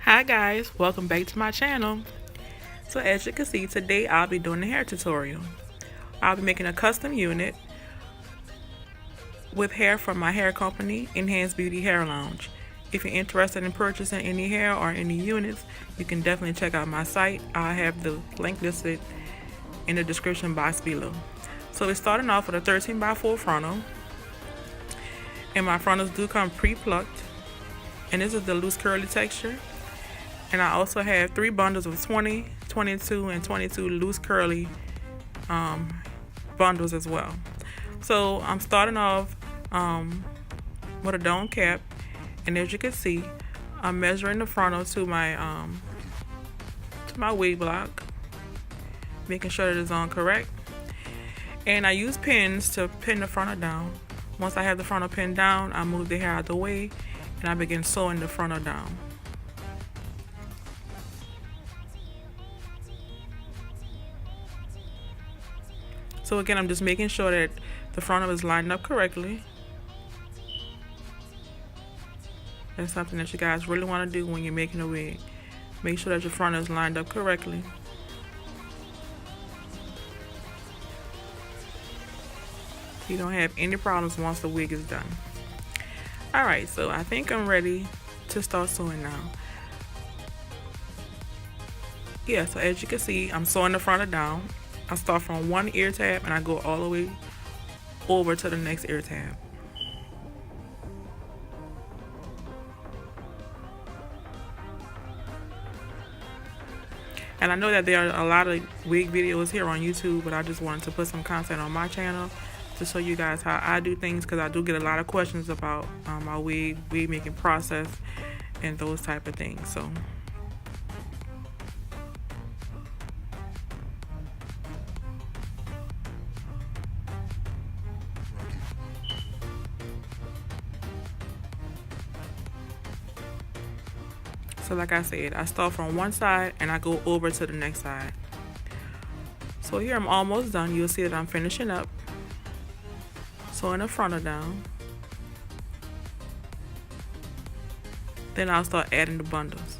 Hi guys, welcome back to my channel. So as you can see, today I'll be doing a hair tutorial. I'll be making a custom unit with hair from my hair company, Enhanced Beauty Hair Lounge. If you're interested in purchasing any hair or any units, you can definitely check out my site. I'll have the link listed in the description box below. So we're starting off with a 13x4 frontal. And my frontals do come pre-plucked. And this is the loose curly texture. And I also have 3 bundles of 20, 22, and 22 loose curly bundles as well. So I'm starting off with a dome cap, and as you can see, I'm measuring the frontal to my wig block, making sure that it's on correct. And I use pins to pin the frontal down. Once I have the frontal pinned down, I move the hair out of the way, and I begin sewing the frontal down. So again, I'm just making sure that the frontal is lined up correctly. That's something that you guys really want to do when you're making a wig. Make sure that your frontal is lined up correctly. So you don't have any problems once the wig is done. Alright, so I think I'm ready to start sewing now. Yeah, so as you can see, I'm sewing the frontal down. I start from one ear tab and I go all the way over to the next ear tab. And I know that there are a lot of wig videos here on YouTube, but I just wanted to put some content on my channel to show you guys how I do things, because I do get a lot of questions about my wig making process and those type of things. So like I said, I start from one side and I go over to the next side. So here I'm almost done. You'll see that I'm finishing up. Sewing the frontal down. Then I'll start adding the bundles.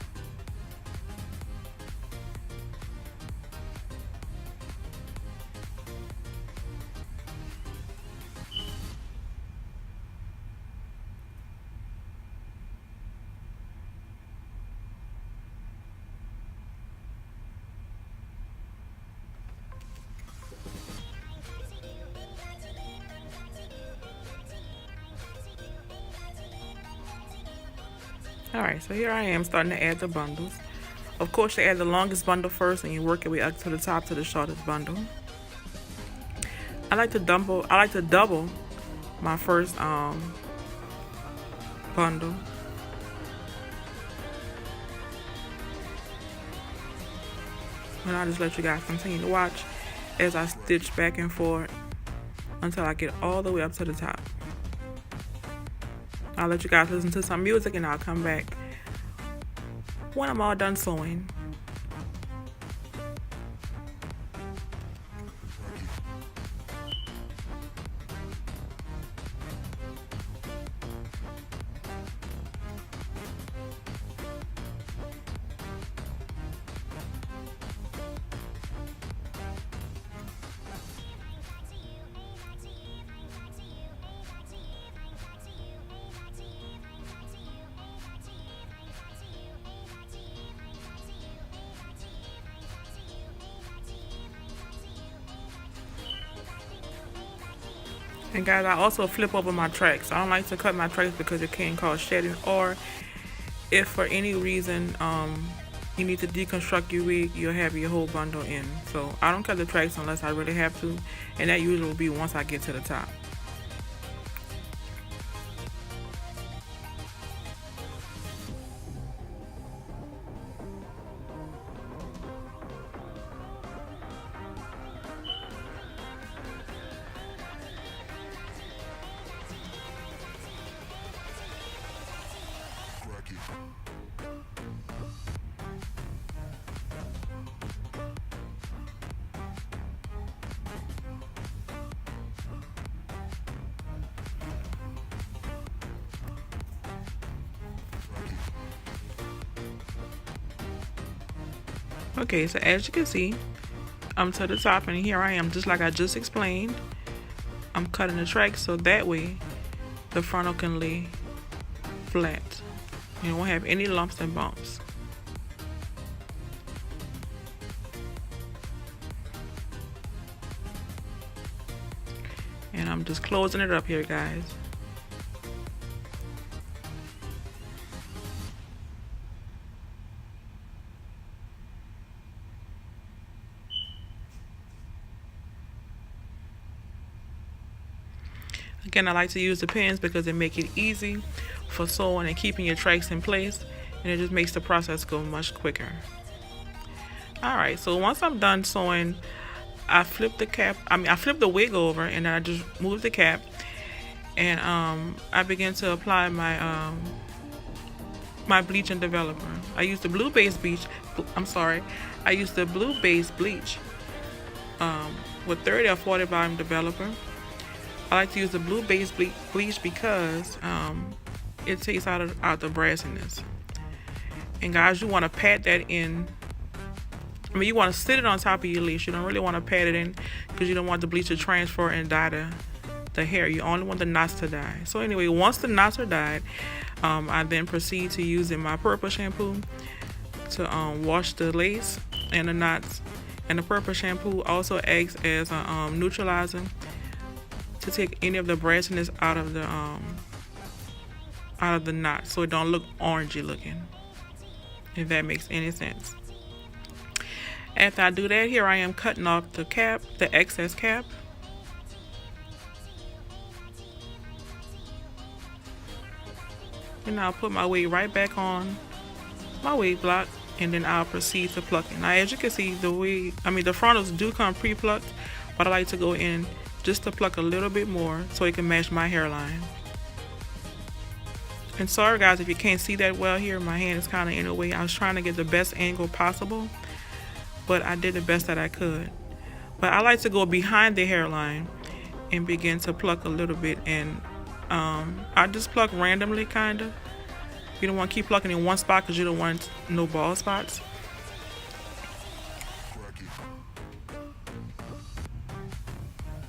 Alright, so here I am starting to add the bundles. Of course, you add the longest bundle first and you work your way up to the top to the shortest bundle. I like to double my first bundle. And I'll just let you guys continue to watch as I stitch back and forth until I get all the way up to the top. I'll let you guys listen to some music and I'll come back when I'm all done sewing. And guys, I also flip over my tracks. I don't like to cut my tracks because it can cause shedding, or if for any reason you need to deconstruct your wig, you'll have your whole bundle in. So I don't cut the tracks unless I really have to, and that usually will be once I get to the top. Okay, so as you can see, I'm to the top, and here I am, just like I just explained. I'm cutting the track so that way the frontal can lay flat. You won't have any lumps and bumps. And I'm just closing it up here, guys. Again, I like to use the pins because they make it easy for sewing and keeping your tracks in place, and it just makes the process go much quicker. Alright, so once I'm done sewing, I flip the wig over, and I just move the cap, and I begin to apply my my bleach and developer. I use the blue base bleach. I use the blue base bleach with 30 or 40 volume developer. I like to use the blue base bleach because it takes out the brassiness. And guys, you want to pat that in. You want to sit it on top of your lace. You don't really want to pat it in because you don't want the bleach to transfer and dye the hair. You only want the knots to dye. So anyway, once the knots are dyed, I then proceed to using my purple shampoo to wash the lace and the knots. And the purple shampoo also acts as a neutralizer to take any of the brassiness out of the knot, so it don't look orangey looking, if that makes any sense. After I do that, here I am cutting off the cap, the excess cap. And I'll put my wig right back on my wig block, and then I'll proceed to plucking. Now, as you can see, the frontals do come pre-plucked, but I like to go in just to pluck a little bit more so it can match my hairline. And sorry guys if you can't see that well here, my hand is kind of in the way. I was trying to get the best angle possible, but I did the best that I could. But I like to go behind the hairline and begin to pluck a little bit, and I just pluck randomly, kind of. You don't want to keep plucking in one spot because you don't want no bald spots.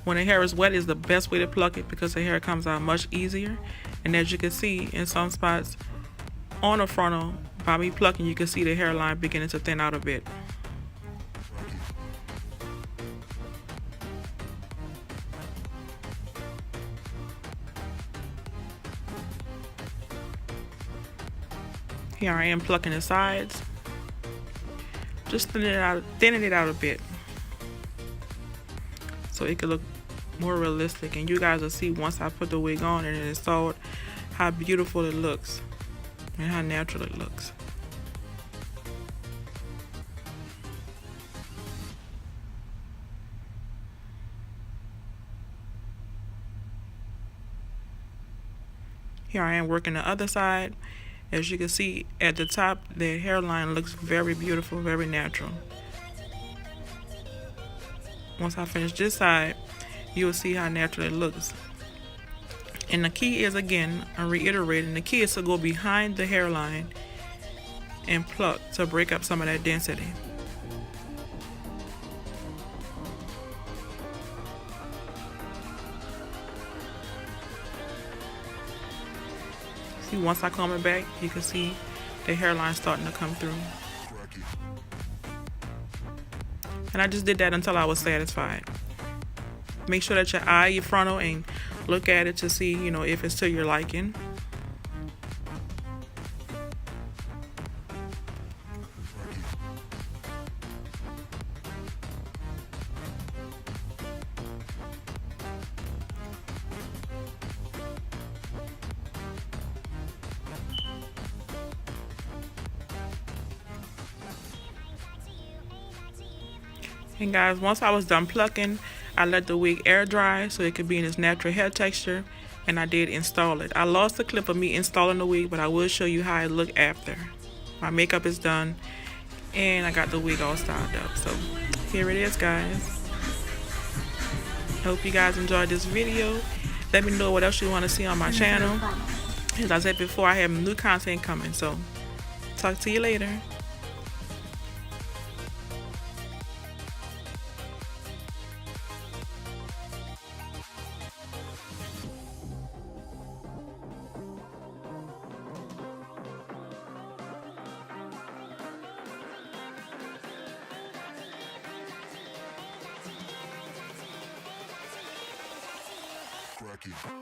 When the hair is wet is the best way to pluck it because the hair comes out much easier. And as you can see, in some spots on the frontal, by me plucking, you can see the hairline beginning to thin out a bit. Here I am plucking the sides, just thinning it out a bit, so it could look more realistic. And you guys will see once I put the wig on and it's installed how beautiful it looks and how natural it looks. Here I am working the other side. As you can see at the top, the hairline looks very beautiful, very natural. Once I finish this side, you will see how natural it looks. And the key is, again, I'm reiterating, the key is to go behind the hairline and pluck to break up some of that density. See, once I comb it back, you can see the hairline starting to come through. And I just did that until I was satisfied. Make sure that you eye your frontal and look at it to see, if it's to your liking. And guys, once I was done plucking, I let the wig air dry so it could be in its natural hair texture, and I did install it. I lost a clip of me installing the wig, but I will show you how it looked after. My makeup is done, and I got the wig all styled up. So here it is, guys. I hope you guys enjoyed this video. Let me know what else you want to see on my channel. As I said before, I have new content coming, so talk to you later. like it.